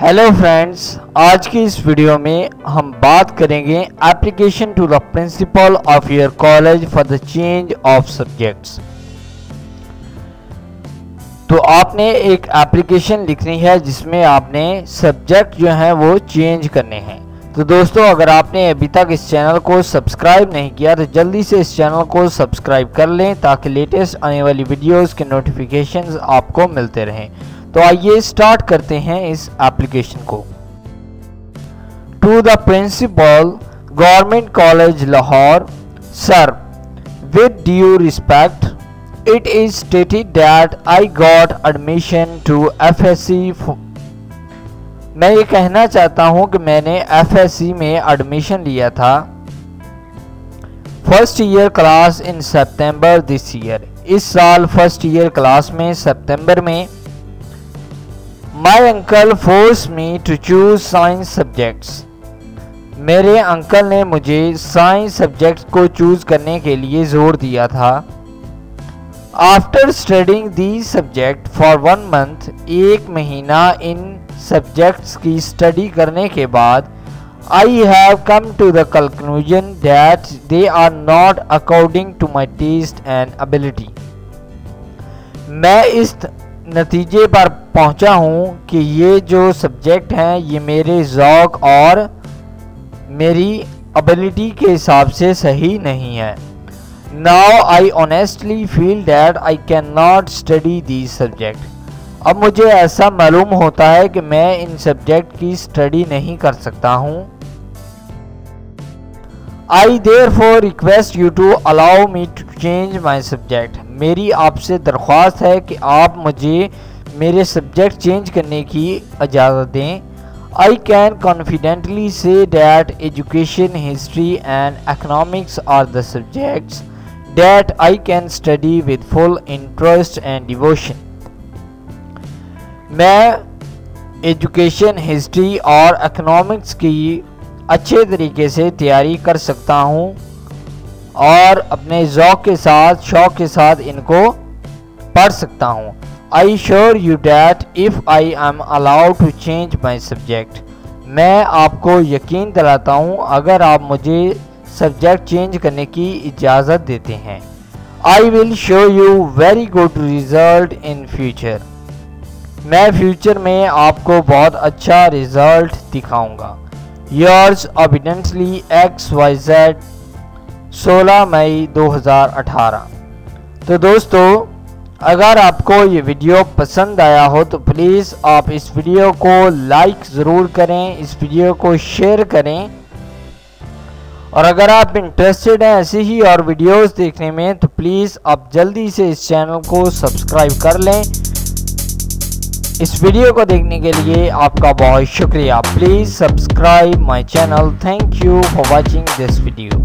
Hello friends, आज की इस वीडियो में हम बात करेंगे application to the principal of your college for the change of subjects. तो आपने एक एप्लीकेशन लिखनी है जिसमें आपने सब्जेक्ट जो है वो चेंज करने हैं। तो दोस्तों, अगर आपने अभी तक इस चैनल को सब्सक्राइब नहीं किया तो जल्दी से इस चैनल को सब्सक्राइब कर लें ताकि लेटेस्ट आने वाली वीडियोस के नोटिफिकेशंस आपको मिलते रहें। तो आइए स्टार्ट करते हैं इस एप्लीकेशन को। To the principal, government college Lahore, sir, with due respect, it is stated that I got admission to FSC। मैं ये कहना चाहता हूँ कि मैंने FSC में एडमिशन लिया था first year class in September this year. इस साल फर्स्ट ईयर क्लास में सितंबर में my uncle force me to choose science subjects. मेरे अंकल ने मुझे साइंस सब्जेक्ट को चूज करने के लिए जोर दिया था। After studying the subject for 1 month, 1 महीना इन सब्जेक्ट्स की स्टडी करने के बाद I have come to the conclusion that they are not according to my taste and ability. मैं इस नतीजे पर पहुंचा हूं कि ये जो सब्जेक्ट हैं ये मेरे ज़ौक़ और मेरी एबिलिटी के हिसाब से सही नहीं है। Now I honestly feel that I cannot study these subject। अब मुझे ऐसा मालूम होता है कि मैं इन सब्जेक्ट की स्टडी नहीं कर सकता हूँ। I therefore request you to allow me to change my subject। मेरी आपसे दरख्वास्त है कि आप मुझे मेरे सब्जेक्ट चेंज करने की इजाज़त दें। I can confidently say that education, history and economics are the subjects that I can study with full interest and devotion। मैं एजुकेशन, हिस्ट्री और इकोनॉमिक्स की अच्छे तरीके से तैयारी कर सकता हूँ और अपने ज़ौक़ के साथ, शौक़ के साथ इनको पढ़ सकता हूँ। I assure you that if I am allowed to change my subject, मैं आपको यकीन दिलाता हूँ अगर आप मुझे सब्जेक्ट चेंज करने की इजाज़त देते हैं। I will show you very good result in future। मैं फ्यूचर में आपको बहुत अच्छा रिजल्ट दिखाऊंगा। Yours obediently XYZ, 16 मई 2018। तो दोस्तों, अगर आपको ये वीडियो पसंद आया हो तो प्लीज़ आप इस वीडियो को लाइक ज़रूर करें, इस वीडियो को शेयर करें और अगर आप इंटरेस्टेड हैं ऐसे ही और वीडियोस देखने में तो प्लीज़ आप जल्दी से इस चैनल को सब्सक्राइब कर लें। इस वीडियो को देखने के लिए आपका बहुत शुक्रिया। Please subscribe my channel. Thank you for watching this video.